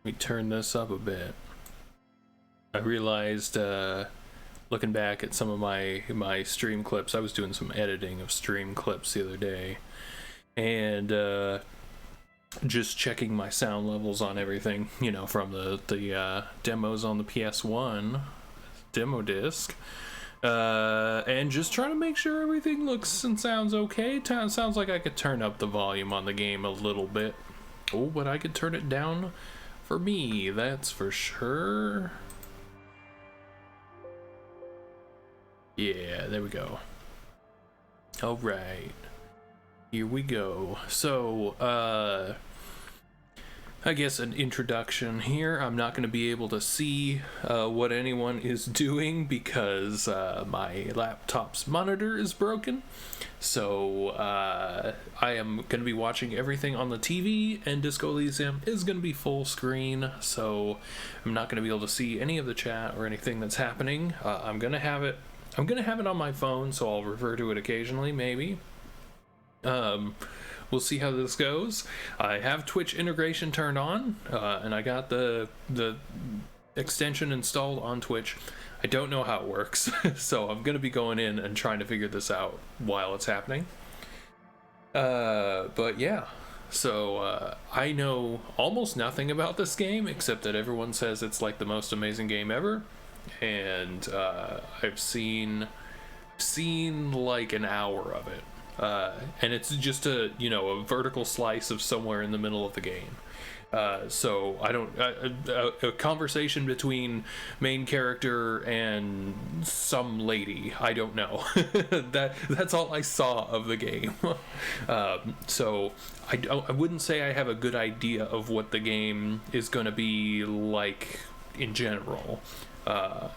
Let me turn this up a bit. I realized, looking back at some of my stream clips, I was doing some editing of stream clips the other day, and just checking my sound levels on everything, you know, from the demos on the PS1 demo disc, and just trying to make sure everything looks and sounds okay. Sounds like I could turn up the volume on the game a little bit. Oh, but I could turn it down for me, that's for sure. Yeah, there we go. All right, here we go. So, I guess an introduction here. I'm not going to be able to see what anyone is doing because my laptop's monitor is broken. So I am going to be watching everything on the TV, and Disco Elysium is going to be full screen. So I'm not going to be able to see any of the chat or anything that's happening. I'm going to have it on my phone, so I'll refer to it occasionally, maybe. We'll see how this goes. I have Twitch integration turned on, and I got the extension installed on Twitch. I don't know how it works, so I'm going to be going in and trying to figure this out while it's happening. But yeah, so I know almost nothing about this game, except that everyone says it's like the most amazing game ever, and I've seen like an hour of it. And it's just a vertical slice of somewhere in the middle of the game. So I don't a conversation between main character and some lady. I don't know. That's all I saw of the game. So I wouldn't say I have a good idea of what the game is going to be like in general. I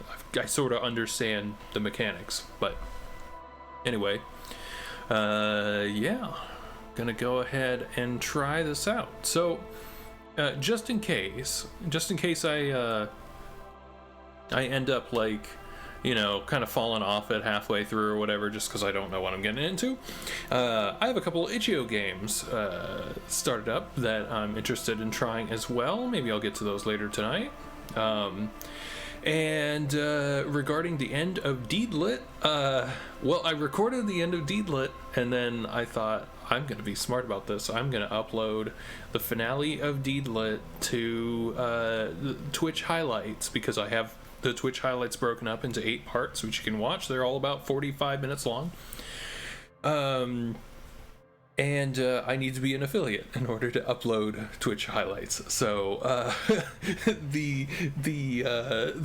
sort of understand the mechanics, but anyway. Yeah, gonna go ahead and try this out. So, just in case I end up like, kind of falling off it halfway through or whatever, just because I don't know what I'm getting into. I have a couple of itch.io games started up that I'm interested in trying as well. Maybe I'll get to those later tonight. And regarding the end of Deedlit, well, I recorded the end of Deedlit, and then I thought, I'm going to be smart about this. I'm going to upload the finale of Deedlit to the Twitch highlights, because I have the Twitch highlights broken up into 8 parts, which you can watch. They're all about 45 minutes long. And I need to be an affiliate in order to upload Twitch highlights. So the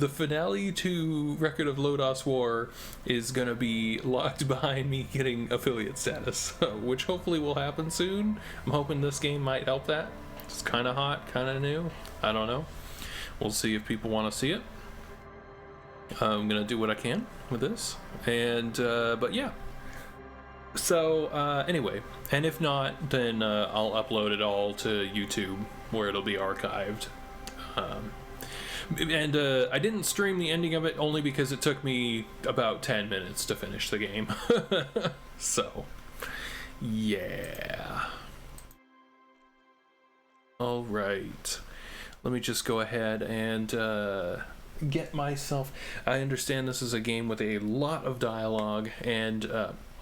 finale to Record of Lodos War is gonna be locked behind me getting affiliate status, which hopefully will happen soon. I'm hoping this game might help that. It's kind of hot, kind of new. I don't know. We'll see if people want to see it. I'm gonna do what I can with this, and but yeah. So anyway, and if not, then I'll upload it all to YouTube, where it'll be archived. And I didn't stream the ending of it only because it took me about 10 minutes to finish the game. So yeah. All right, let me just go ahead and get myself. I understand this is a game with a lot of dialogue, and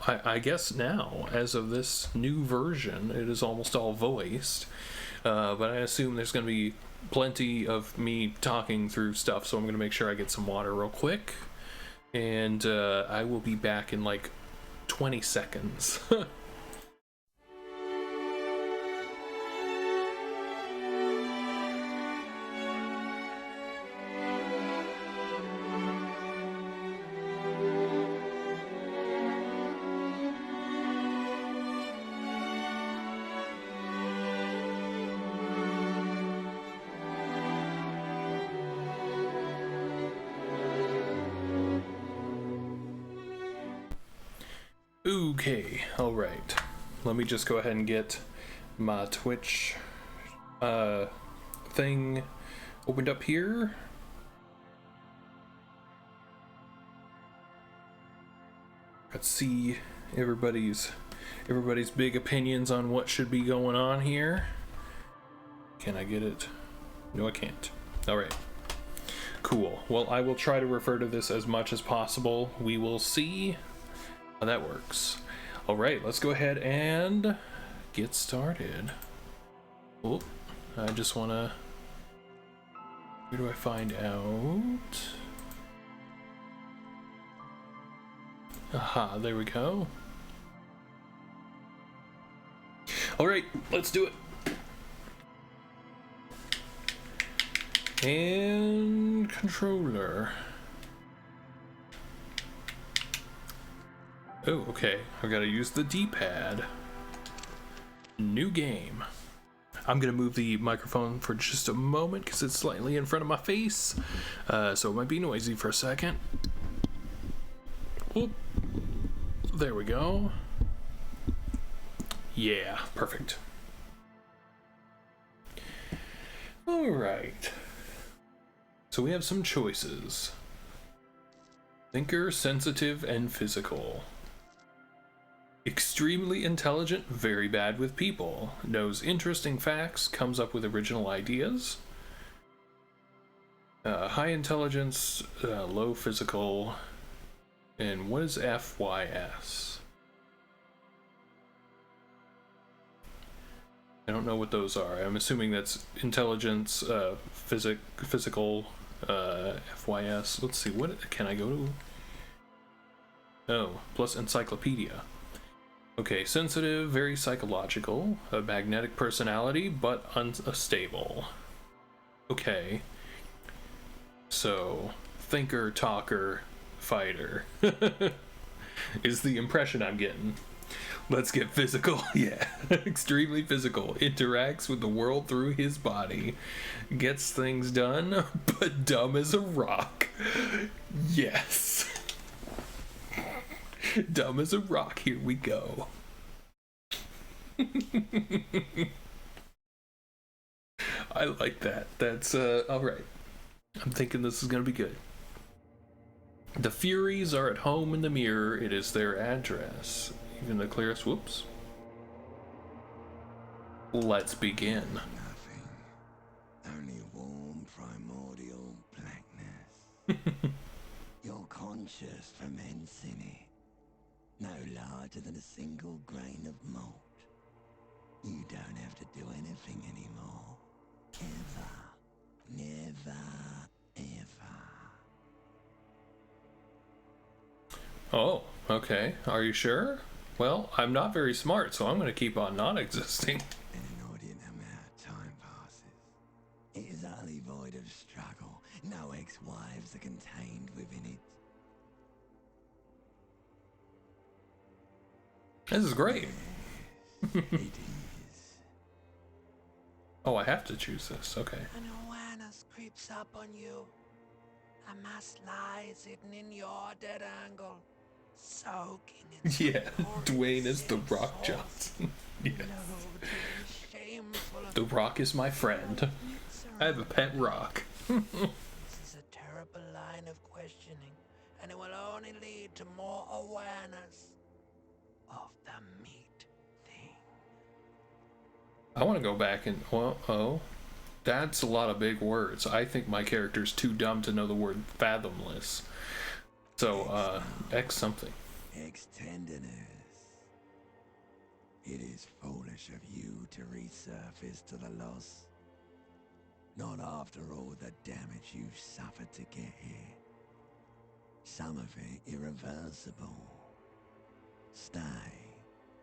I guess now, as of this new version, it is almost all voiced, but I assume there's going to be plenty of me talking through stuff, so I'm going to make sure I get some water real quick, and I will be back in like 20 seconds. Okay, alright. Let me just go ahead and get my Twitch thing opened up here. Let's see everybody's big opinions on what should be going on here. Can I get it No, I can't. All right. Cool. Well, I will try to refer to this as much as possible. We will see how that works. All right, let's go ahead and get started. Oh, I just want to... Where do I find out? Aha, there we go. All right, let's do it. And controller. Oh, okay. I've got to use the D-pad. New game. I'm going to move the microphone for just a moment because it's slightly in front of my face. So it might be noisy for a second. Oop. There we go. Yeah, perfect. All right. So we have some choices. Thinker, sensitive, and physical. Extremely intelligent, very bad with people. Knows interesting facts, comes up with original ideas. High intelligence, low physical. And what is FYS? I don't know what those are. I'm assuming that's intelligence, physical, FYS. Let's see, what can I go to? Oh, plus encyclopedia. Okay, sensitive, very psychological, a magnetic personality, but unstable. Okay. So, thinker, talker, fighter is the impression I'm getting. Let's get physical. Yeah, extremely physical. Interacts with the world through his body. Gets things done, but dumb as a rock. Yes. Dumb as a rock. Here we go. I like that. That's, alright. I'm thinking this is gonna be good. The Furies are at home in the mirror. It is their address. Even the clearest. Whoops. Let's begin. Nothing. Only warm primordial blackness. You're conscious from Encini. No larger than a single grain of malt. You don't have to do anything anymore. Ever. Never. Ever. Oh, okay. Are you sure? Well, I'm not very smart, so I'm going to keep on not existing. An inordinate amount of time passes. It is utterly void of struggle. No ex-wives are contained within it. This is great. Yes, it is. Oh, I have to choose this. Okay. An awareness creeps up on you. A mass lies hidden in your dead angle, soaking in Yeah, Dwayne is the Rock Johnson. Yes. The Rock is my friend. I have a pet rock. This is a terrible line of questioning, and it will only lead to more awareness of the meat thing. I want to go back and... Well, oh. That's a lot of big words. I think my character's too dumb to know the word fathomless. So, X something. Ex tenderness. It is foolish of you to resurface to the loss. Not after all the damage you've suffered to get here. Some of it irreversible. Stay.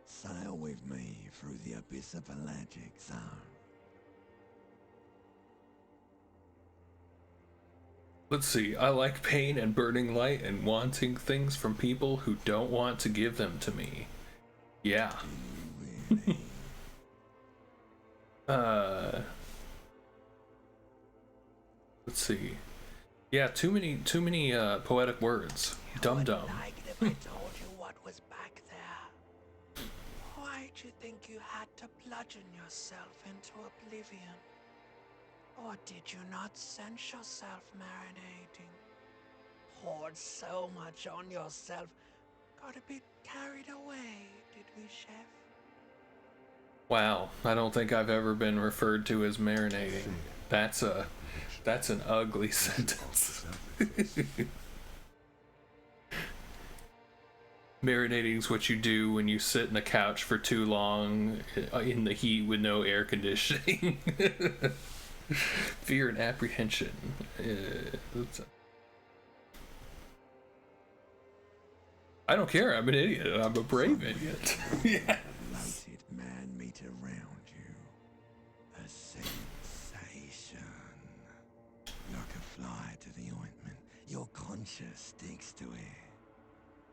Sail with me through the abyss of Pelagic Zone. Let's see. I like pain and burning light and wanting things from people who don't want to give them to me. Yeah. Really? Let's see. Yeah, too many poetic words. Dum dum. Like it if I told you what was back there. Why'd you think you had to bludgeon yourself into oblivion? Or did you not sense yourself marinating? Poured so much on yourself, got a bit carried away, did we, Chef? Wow, I don't think I've ever been referred to as marinating. That's an ugly sentence. Marinating's what you do when you sit in a couch for too long in the heat with no air conditioning. Fear and apprehension. I don't care. I'm an idiot. I'm a brave idiot. Yeah. Floated man-meat around you. A sensation. Like a fly to the ointment, your conscience sticks to it.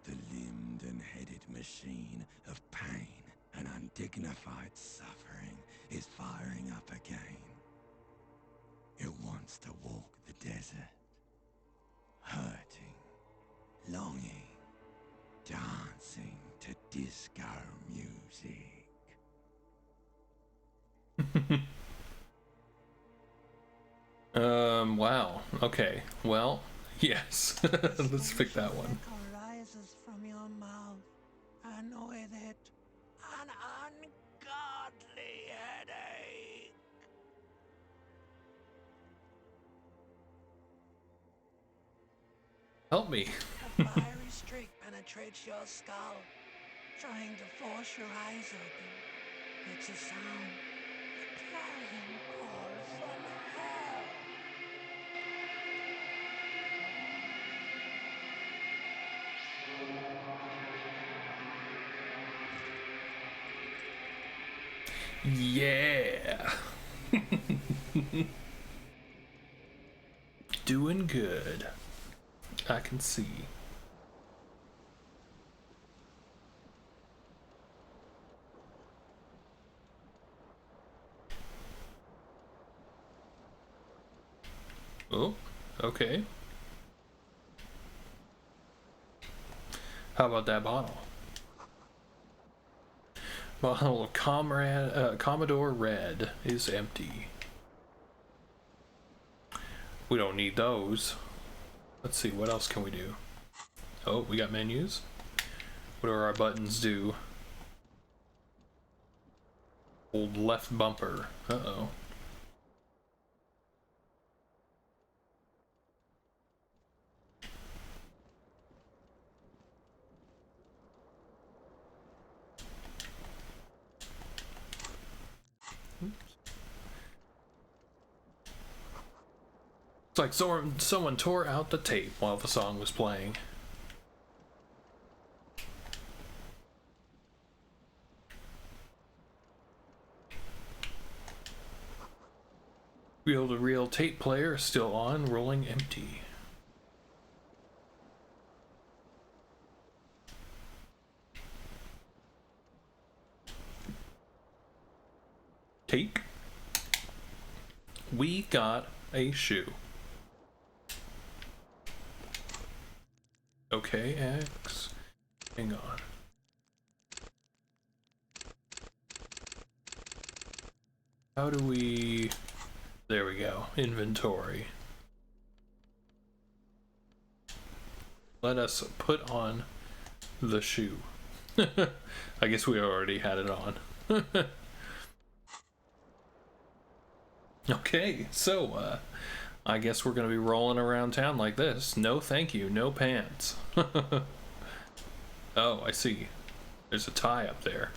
The limbed and headed machine of pain and undignified suffering is firing up again. It wants to walk the desert. Hurting, longing, dancing to disco music. Wow. Okay. Well, yes. Let's pick that one. Rises from your mouth, and with it, an ungodly headache. Help me. A fiery streak penetrates your skull, trying to force your eyes open. It's a sound, a clarion call from hell. Yeah. Doing good. I can see. Oh, okay. How about that bottle? Bottle of Commodore Red is empty. We don't need those. Let's see, what else can we do? Oh, we got menus. What do our buttons do? Hold left bumper. Uh-oh. It's like someone tore out the tape while the song was playing. Reel-to-reel tape player still on, rolling empty. Take. We got a shoe. Okay, X. Hang on. How do we... There we go. Inventory. Let us put on the shoe. I guess we already had it on. Okay, so, I guess we're gonna be rolling around town like this. No thank you, no pants. Oh, I see. There's a tie up there.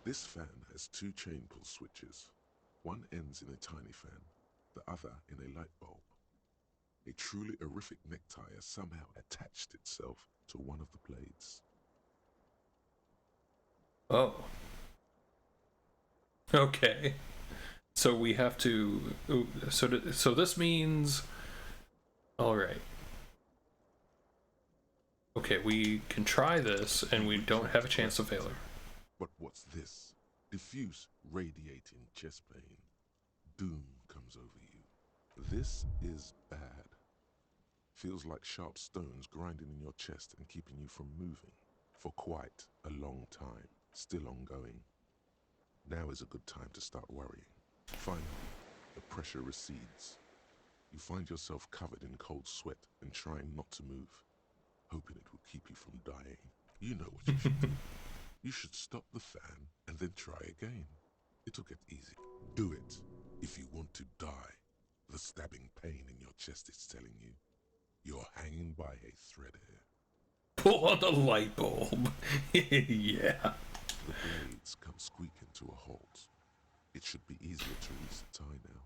This fan has two chain pull switches. One ends in a tiny fan, the other in a light bulb. A truly horrific necktie has somehow attached itself to one of the blades. Oh. Okay. So we have to... So this means... Alright. Okay, we can try this, and we don't have a chance of failure. But what's this? Diffuse, radiating chest pain. Doom comes over you. This is bad. Feels like sharp stones grinding in your chest and keeping you from moving for quite a long time. Still ongoing. Now is a good time to start worrying. Finally, the pressure recedes. You find yourself covered in cold sweat and trying not to move, hoping it will keep you from dying. You know what you should do. You should stop the fan and then try again. It'll get easier. Do it if you want to die. The stabbing pain in your chest is telling you you're hanging by a thread here. Pull on the light bulb. Yeah. The blades come squeaking to a halt. It should be easier to reach the tie now.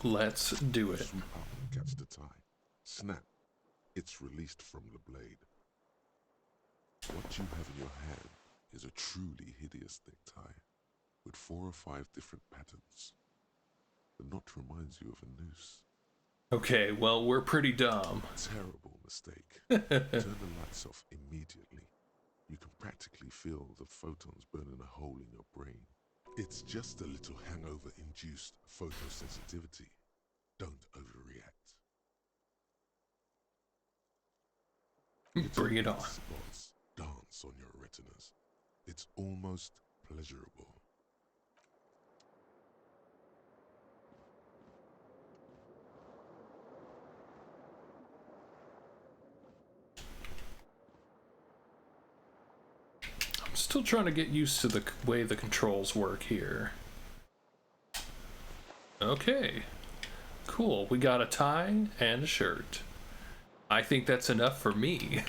Let's do it. Swoop up and catch the tie. Snap. It's released from the blade. What you have in your hand is a truly hideous necktie with 4 or 5 different patterns. The knot reminds you of a noose. Okay, well, we're pretty dumb. Terrible mistake. Turn the lights off immediately. You can practically feel the photons burning a hole in your brain. It's just a little hangover-induced photosensitivity. Don't overreact. Bring it on. Spots dance on your retinas. It's almost pleasurable. I'm still trying to get used to the way the controls work here. Okay. Cool. We got a tie and a shirt. I think that's enough for me.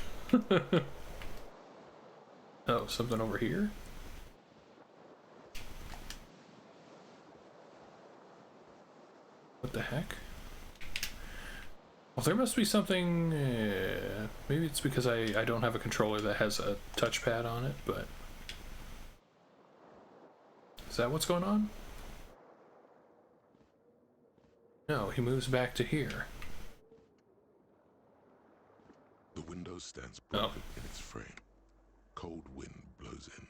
Oh, something over here? What the heck? Well, there must be something... maybe it's because I don't have a controller that has a touchpad on it, but... Is that what's going on? No, he moves back to here. The window stands broken in its frame. Cold wind blows in.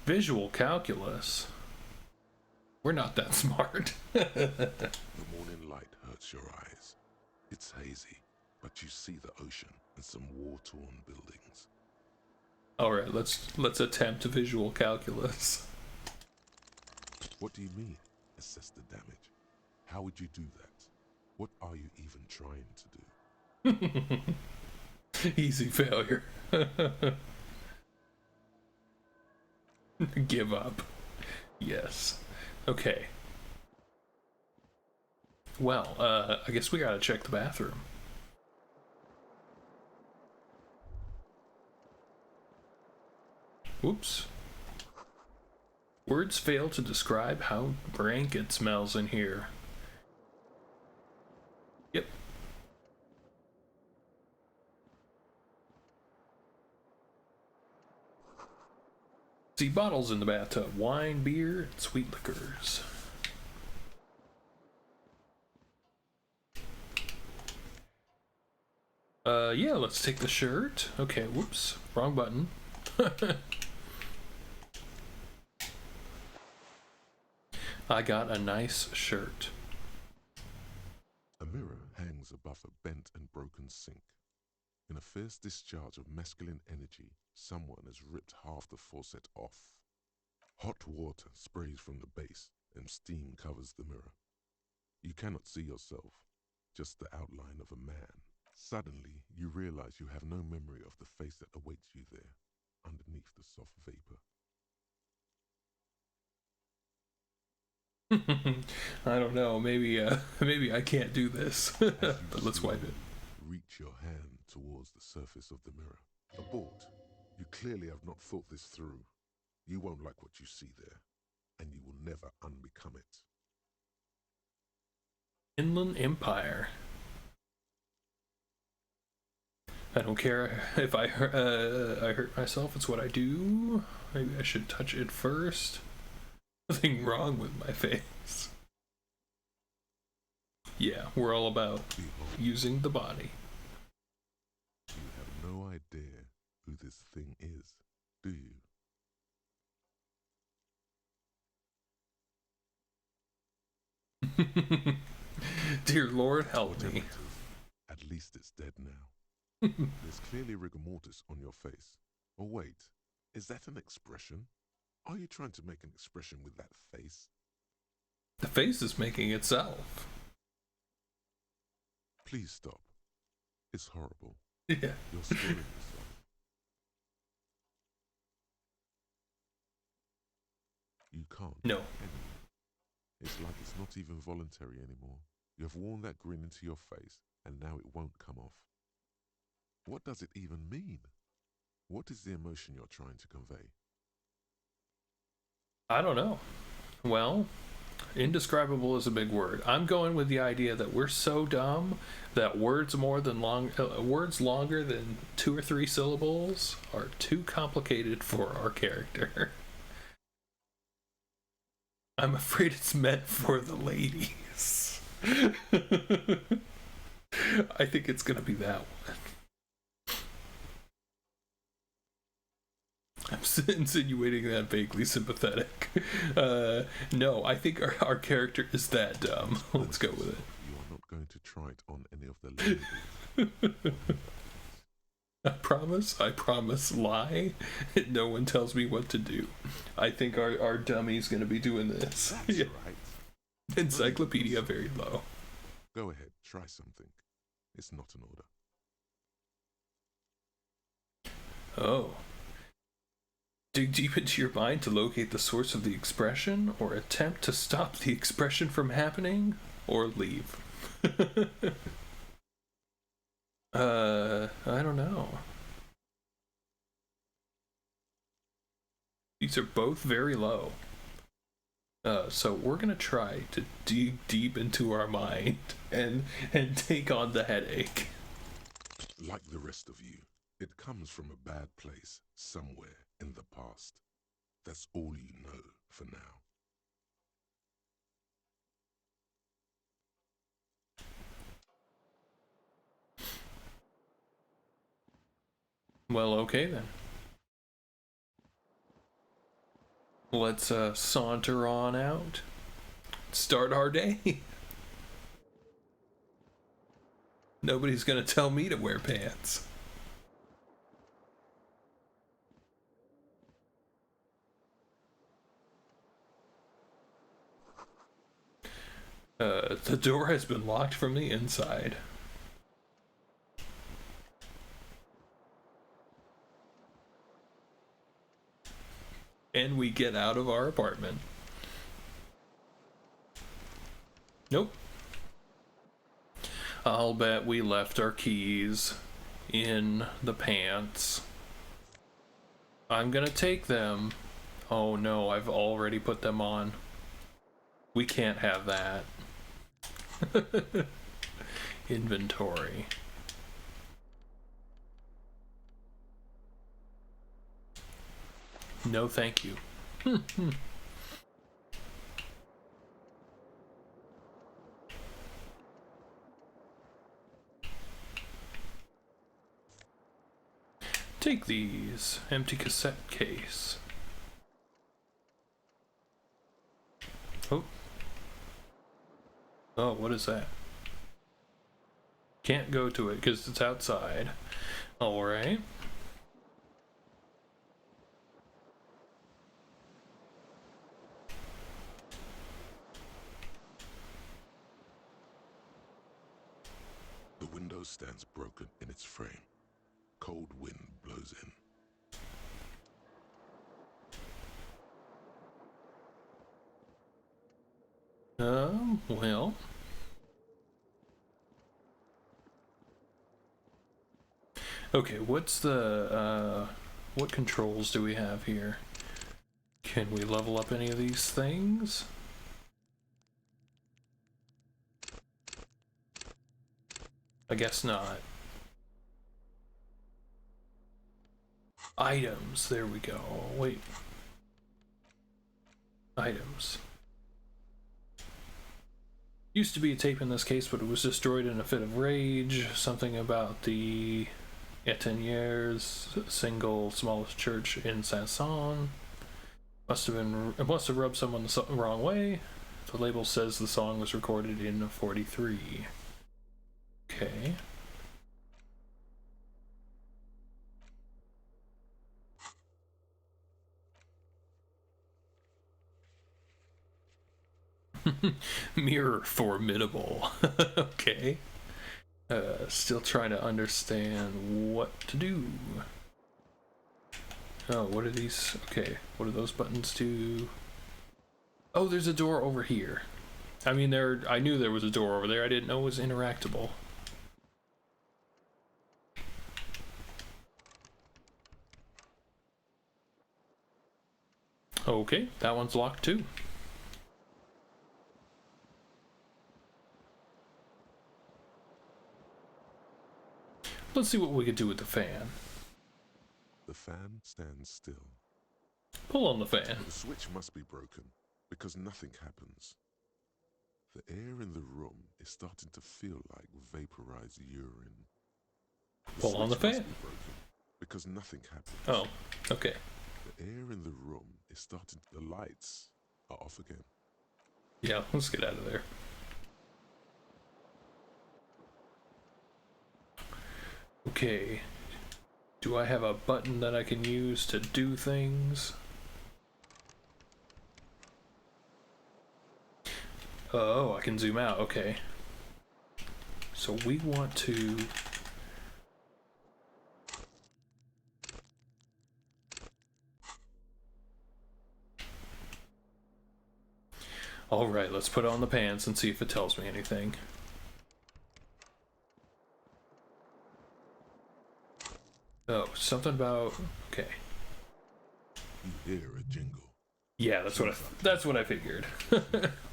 Visual calculus. We're not that smart. The morning light hurts your eyes. It's hazy, but you see the ocean and some war-torn buildings. All right, let's attempt visual calculus. What do you mean? Assess the damage. How would you do that? What are you even trying to do? Easy failure. Give up. Yes. Okay. Well, I guess we gotta check the bathroom. Whoops. Words fail to describe how rank it smells in here. Yep. See bottles in the bathtub. Wine, beer, and sweet liquors. Yeah, let's take the shirt. Okay, whoops. Wrong button. I got a nice shirt. A mirror hangs above a bent and broken sink. In a fierce discharge of masculine energy, someone has ripped half the faucet off. Hot water sprays from the base and steam covers the mirror. You cannot see yourself, just the outline of a man. Suddenly, you realize you have no memory of the face that awaits you there, underneath the soft vapor. I don't know. Maybe I can't do this. But let's wipe it. Reach your hand towards the surface of the mirror. Abort. You clearly have not thought this through. You won't like what you see there, and you will never unbecome it. Inland Empire. I don't care if I hurt myself. It's what I do. Maybe I should touch it first. Nothing wrong with my face. Yeah, we're all about using the body. You have no idea who this thing is, do you? Dear Lord, help Whatever me. it is, at least it's dead now. There's clearly rigor mortis on your face. Oh wait, is that an expression? Are you trying to make an expression with that face? The face is making itself. Please stop. It's horrible. Yeah. You're scaring yourself. You can't. No. Can you? It's like it's not even voluntary anymore. You have worn that grin into your face, and now it won't come off. What does it even mean? What is the emotion you're trying to convey? I don't know. Well, indescribable is a big word. I'm going with the idea that we're so dumb that words longer than 2 or 3 syllables are too complicated for our character. I'm afraid it's meant for the ladies. I think it's gonna be that one. I'm insinuating that vaguely sympathetic. No, I think our character is that dumb. Let's go with it. You are not going to try it on any of the ladies. I promise, lie. No one tells me what to do. I think our dummy's gonna be doing this. That's right. Encyclopedia very low. Go ahead, try something. It's not an order. Oh. Dig deep into your mind to locate the source of the expression, or attempt to stop the expression from happening, or leave. I don't know. These are both very low. So we're gonna try to dig deep into our mind and take on the headache. Like the rest of you, it comes from a bad place somewhere in the past. That's all you know for now. Well, okay then. Let's saunter on out. Start our day. Nobody's gonna tell me to wear pants. The door has been locked from the inside. And we get out of our apartment. Nope. I'll bet we left our keys in the pants. I'm gonna take them. Oh no, I've already put them on. We can't have that. Inventory. No, thank you. Take these. Empty cassette case. Oh. Oh, what is that? Can't go to it because it's outside. Alright. The window stands broken in its frame. Cold wind blows in. Well. Okay, what's the, what controls do we have here? Can we level up any of these things? I guess not. Items, there we go. Wait. Items. Used to be a tape in this case, but it was destroyed in a fit of rage. Something about the Etenier's single smallest church in Sanson. It must have rubbed someone the wrong way. The label says the song was recorded in 43. Okay. Mirror formidable. Okay. Still trying to understand what to do. Oh, what are these? Okay, what do those buttons do? Oh, there's a door over here. I mean, I knew there was a door over there. I didn't know it was interactable. Okay, that one's locked too. Let's see what we could do with the fan. The fan stands still. Pull on the fan. The switch must be broken because nothing happens. The air in the room is starting to feel like vaporized urine. Pull on the fan. Must be broken because nothing happens. Oh, okay. The air in the room is starting. The lights are off again. Yeah, let's get out of there. Okay. Do I have a button that I can use to do things? Oh, I can zoom out. Okay. So we want to... Alright, let's put on the pants and see if it tells me anything. Oh, something about... Okay. You hear a jingle. Yeah, that's what I figured.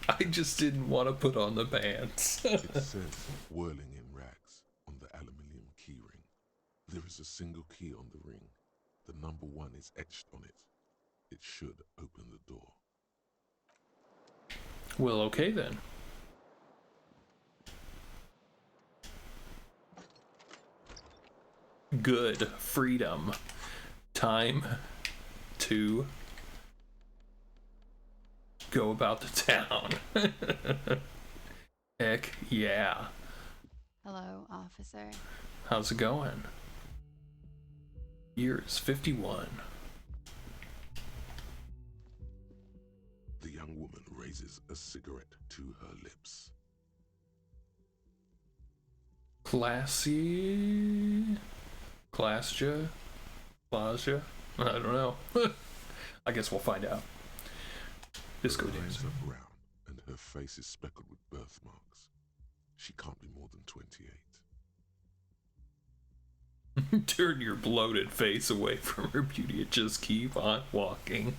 I just didn't want to put on the pants. It says whirling in rags on the aluminium keyring. There is a single key on the ring. The number 1 is etched on it. It should open the door. Well, okay then. Good. Freedom. Time to go about the town. Heck yeah. Hello, officer. How's it going? Year is 51. The young woman raises a cigarette to her lips. Classy? Classja? Plasia? I don't know. I guess we'll find out. Disco Her eyes dancing. are brown and her face is speckled with birthmarks. She can't be more than 28. Turn your bloated face away from her beauty and just keep on walking.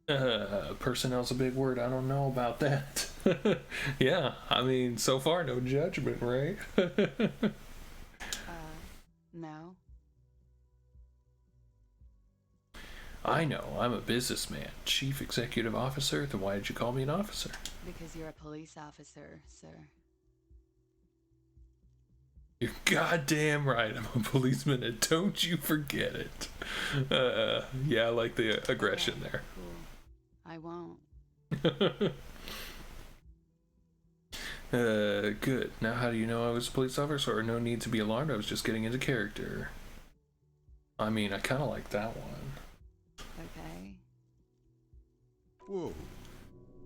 Personnel's a big word. I don't know about that. Yeah, I mean, so far, no judgment, right? No. I know, I'm a businessman. Chief executive officer? Then why did you call me an officer? Because you're a police officer, sir. You're goddamn right, I'm a policeman, and don't you forget it. Yeah, I like the aggression Okay, there. Cool. I won't. Good. Now how do you know I was a police officer? Or no need to be alarmed, I was just getting into character. I mean, I kinda like that one. Okay. Whoa.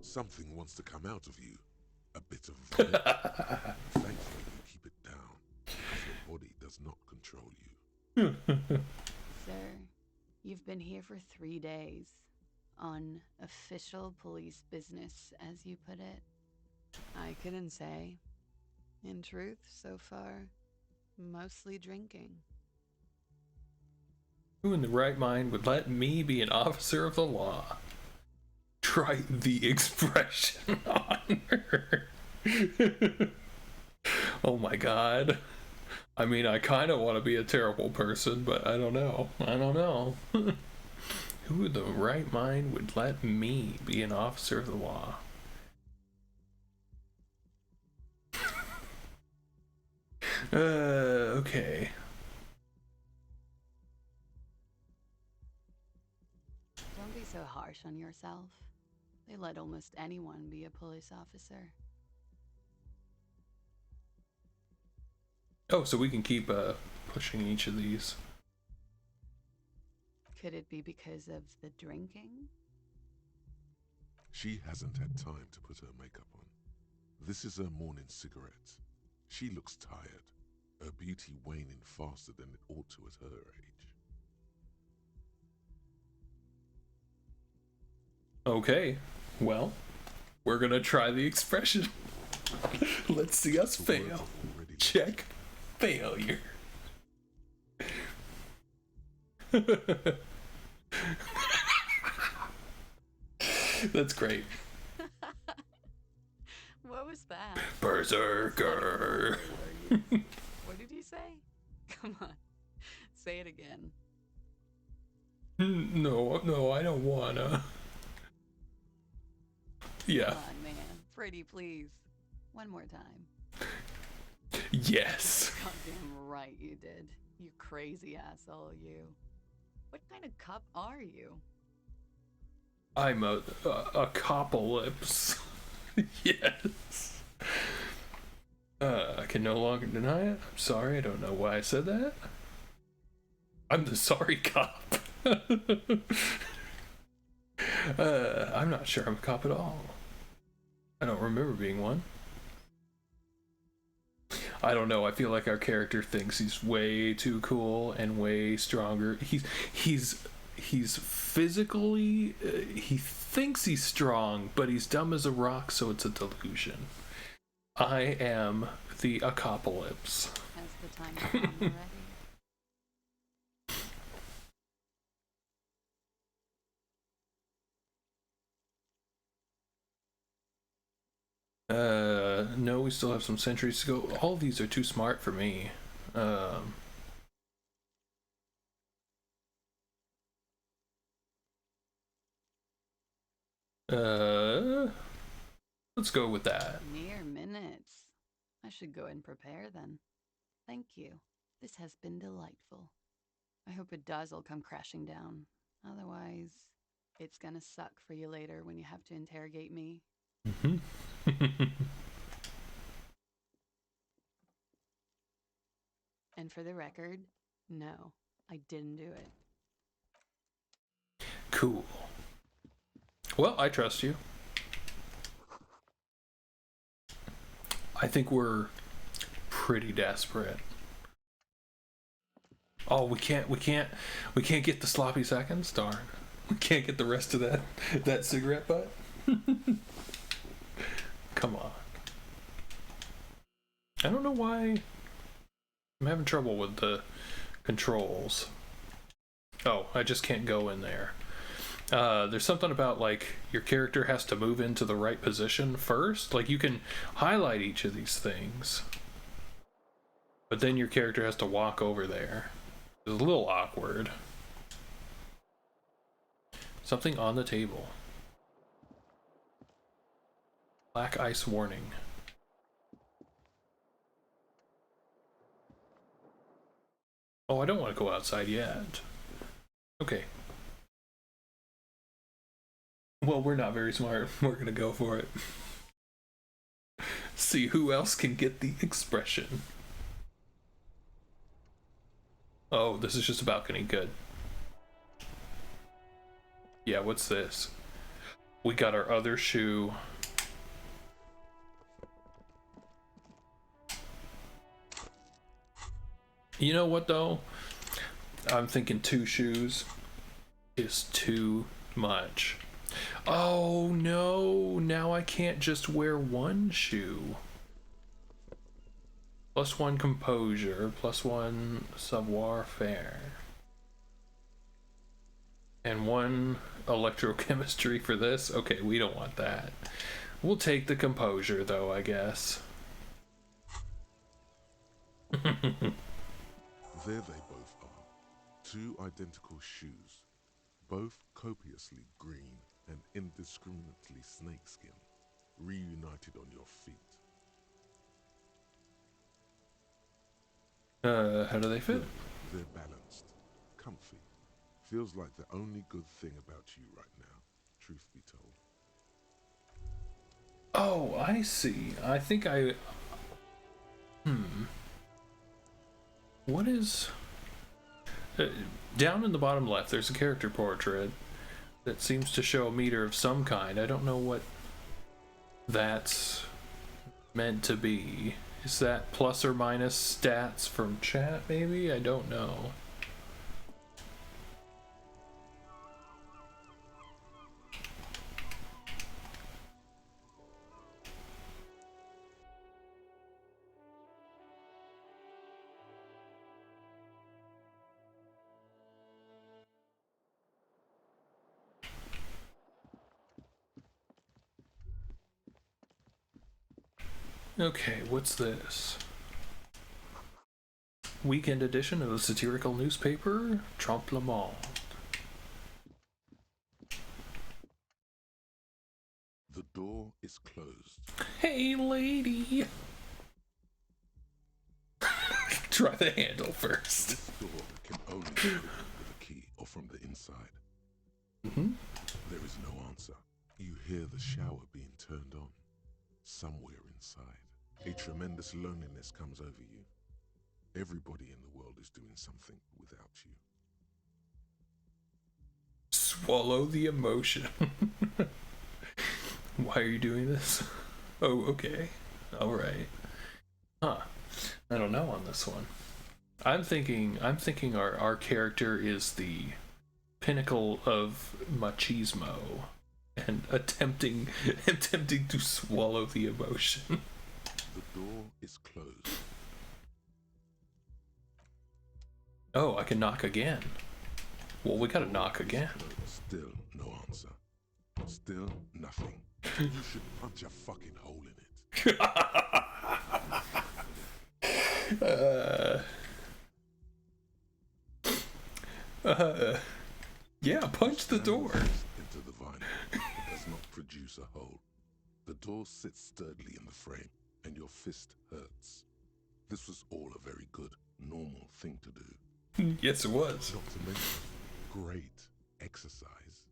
Something wants to come out of you. A bit of vomit. Thankfully, you keep it down. Because your body does not control you. Sir, you've been here for 3 days. On official police business, as you put it. I couldn't say. In truth, so far, mostly drinking. Who in the right mind would let me be an officer of the law? Try the expression on her. Oh my god. I mean, I kind of want to be a terrible person, but I don't know. I don't know. Who in the right mind would let me be an officer of the law? Okay. Don't be so harsh on yourself. They let almost anyone be a police officer. Oh, so we can keep pushing each of these. Could it be because of the drinking? She hasn't had time to put her makeup on. This is her morning cigarette. She looks tired, her beauty waning faster than it ought to at her age. Okay. Well, we're gonna try the expression. Let's see us fail. Check failure. That's great. What was that? Berserker. What did you say? Come on, say it again. No, I don't wanna. Yeah. Come on, man. Pretty please. One more time. Yes. Goddamn right you did. You crazy asshole, you. What kind of cup are you? I'm a copolyps. Yes. I can no longer deny it. I'm sorry. I don't know why I said that. I'm the sorry cop. I'm not sure I'm a cop at all. I don't remember being one. I don't know. I feel like our character thinks he's way too cool and way stronger. He's physically he thinks he's strong, but he's dumb as a rock, so it's a delusion. I am the apocalypse. Has the time come already? No, we still have some centuries to go. All of these are too smart for me. Let's go with that. Mere minutes. I should go and prepare then. Thank you. This has been delightful. I hope it does all come crashing down. Otherwise, it's gonna suck for you later when you have to interrogate me. Mm-hmm. And for the record, no, I didn't do it. Cool. Well, I trust you. I think we're pretty desperate. Oh, we can't get the sloppy seconds? Darn. We can't get the rest of that cigarette butt? Come on. I don't know why I'm having trouble with the controls. Oh, I just can't go in there. There's something about, like, your character has to move into the right position first. Like, you can highlight each of these things, but then your character has to walk over there. It's a little awkward. Something on the table. Black ice warning. Oh, I don't want to go outside yet. Okay. Well, we're not very smart. We're gonna go for it. See who else can get the expression. Oh, this is just a balcony. Good. Yeah, what's this? We got our other shoe. You know what, though? I'm thinking 2 shoes is too much. Oh no, now I can't just wear 1 shoe. +1 composure, +1 savoir-faire. And 1 electrochemistry for this? Okay, we don't want that. We'll take the composure though, I guess. There they both are. 2 identical shoes, both copiously green and indiscriminately snakeskin, reunited on your feet. How do they fit? They're balanced, comfy. Feels like the only good thing about you right now, truth be told. Oh, I see. I think I... What is... down in the bottom left, there's a character portrait that seems to show a meter of some kind. I don't know what that's meant to be. Is that plus or minus stats from chat, maybe? I don't know. Okay, what's this? Weekend edition of the satirical newspaper, Trompe le Monde. The door is closed. Hey, lady! Try the handle first. This door can only be opened with a key or from the inside. There is no answer. You hear the shower being turned on. Somewhere inside, a tremendous loneliness comes over you. Everybody in the world is doing something without you. Swallow the emotion. Why are you doing this? Oh, okay. Alright. Huh. I don't know on this one. I'm thinking our character is the pinnacle of machismo and attempting to swallow the emotion. The door is closed. Oh, I can knock again. Well, we gotta knock again. Still no answer. Still nothing. You should punch a fucking hole in it. Yeah, punch the door. Into the vinyl. It does not produce a hole. The door sits sturdily in the frame, and your fist hurts. This was all a very good, normal thing to do. Yes, it was. Not to mention, great exercise.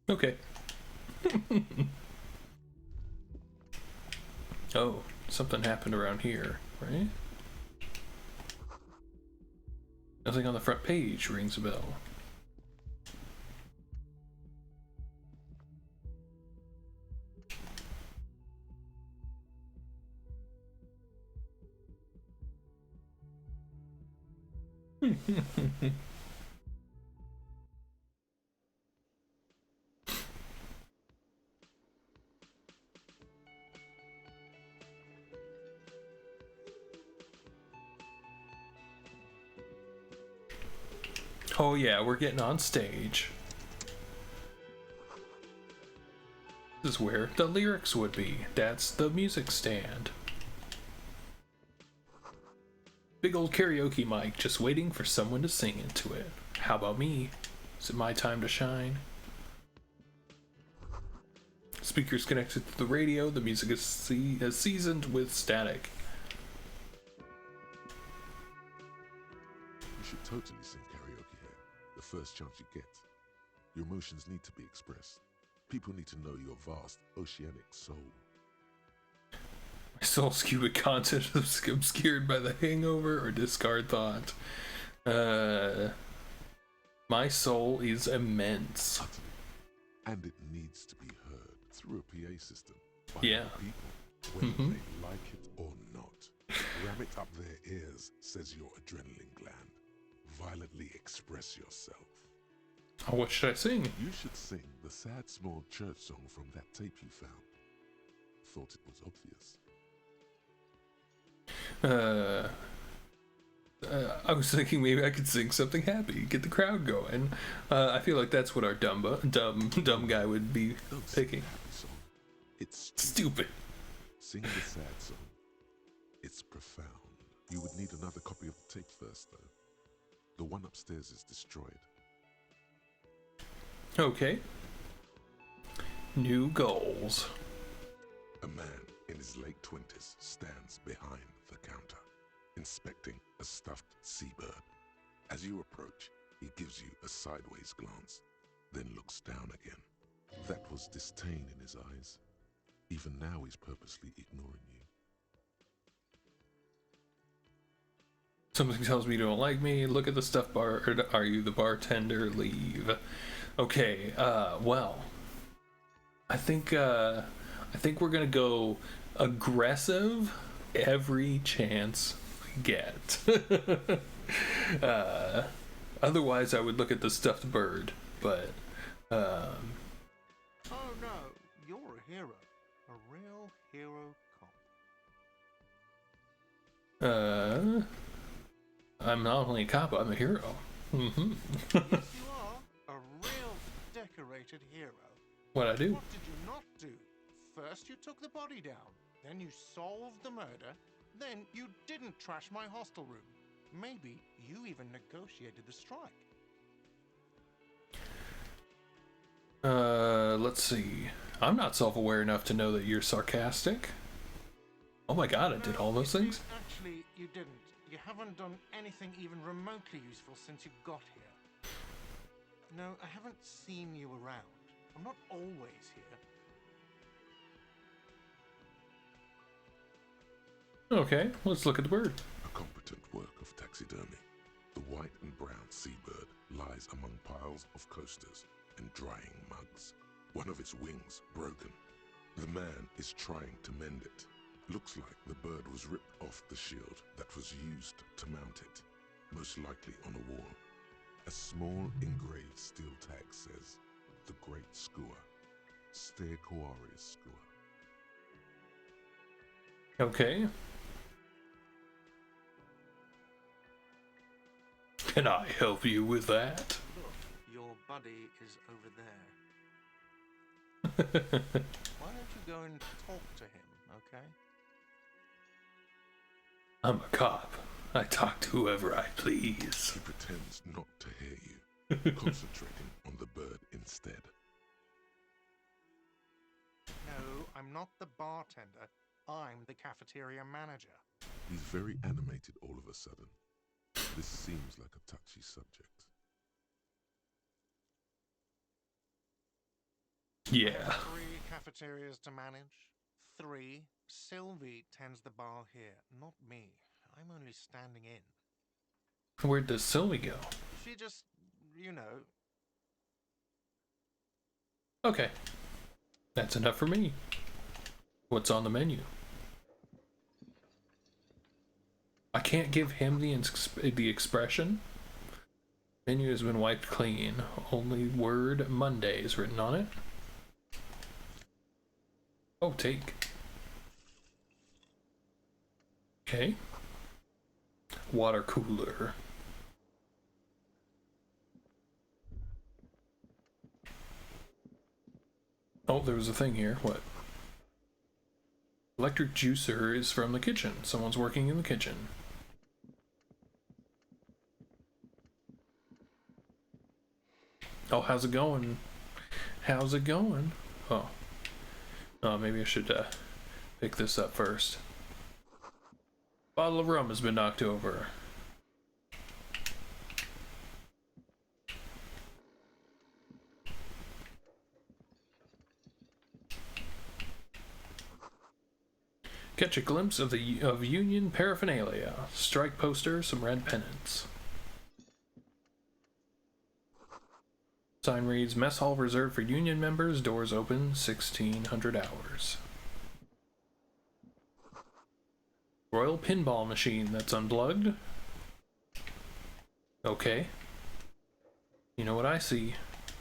Okay. Oh, something happened around here, right? Nothing on the front page rings a bell. Oh yeah, we're getting on stage. This is where the lyrics would be. That's the music stand. Big old karaoke mic just waiting for someone to sing into it. How about me? Is it my time to shine? Speakers connected to the radio. The music is seasoned with static. You should totally sing karaoke here. The first chance you get. Your emotions need to be expressed. People need to know your vast, oceanic soul. My soul's cubic content is obscured by the hangover or discard thought. My soul is immense. Utterly. And it needs to be heard through a PA system by Yeah. people, whether they like it or not. Ram it up their ears, says your adrenaline gland. Violently express yourself. Oh, what should I sing? You should sing the sad small church song from that tape you found. Thought it was obvious. I was thinking maybe I could sing something happy, get the crowd going. I feel like that's what our dumb guy would be Don't sing picking. the happy song. It's Stupid. Sing the sad song. It's profound. You would need another copy of the tape first, though. The one upstairs is destroyed. Okay. New goals. A man in his late 20s stands behind the counter, inspecting a stuffed seabird. As you approach, he gives you a sideways glance, then looks down again. That was disdain in his eyes. Even now he's purposely ignoring you. Something tells me you don't like me. Look at the stuff bar. Are you the bartender? Leave. Okay. Well, I think we're gonna go aggressive every chance we get. Otherwise, I would look at the stuffed bird. But Oh no, you're a hero. A real hero cop. I'm not only a cop. I'm a hero. Yes, you are. A real decorated hero. What I do? What did you not do? First you took the body down, Then you solved the murder. Then you didn't trash my hostel room. Maybe you even negotiated the strike. Let's see. I'm not self-aware enough to know that you're sarcastic. Oh my god, I did all those things? Actually, you didn't. You haven't done anything even remotely useful since you got here. No, I haven't seen you around. I'm not always here. Okay, let's look at the bird. A competent work of taxidermy. The white and brown seabird lies among piles of coasters and drying mugs. One of its wings broken. The man is trying to mend it. Looks like the bird was ripped off the shield that was used to mount it, most likely on a wall. A small engraved steel tag says, "The Great Skua, Ste Koari's Skua." Okay. Can I help you with that? Look, your buddy is over there. Why don't you go and talk to him, okay? I'm a cop. I talk to whoever I please. He pretends not to hear you, concentrating on the bird instead. No, I'm not the bartender. I'm the cafeteria manager. He's very animated all of a sudden. This seems like a touchy subject. Yeah. 3 cafeterias to manage. 3. Sylvie tends the bar here, not me. I'm only standing in. Where does Sylvie go? She just, you know. Okay. That's enough for me. What's on the menu? I can't give him the expression. Menu has been wiped clean. Only word Monday is written on it. Oh, take. Okay. Water cooler. Oh, there was a thing here. What? Electric juicer is from the kitchen. Someone's working in the kitchen. Oh, how's it going? How's it going? Oh. Oh, maybe I should pick this up first. Bottle of rum has been knocked over. Catch a glimpse of Union paraphernalia. Strike poster, some red pennants. Sign reads, Mess Hall reserved for Union members. Doors open 1600 hours. Royal pinball machine that's unplugged. Okay. You know what I see?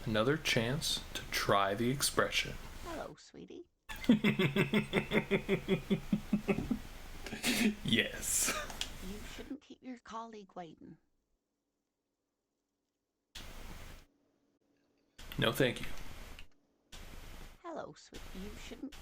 Another chance to try the expression. Hello, sweetie. Yes. You shouldn't keep your colleague waiting. No, thank you. Hello, sweetie. You shouldn't.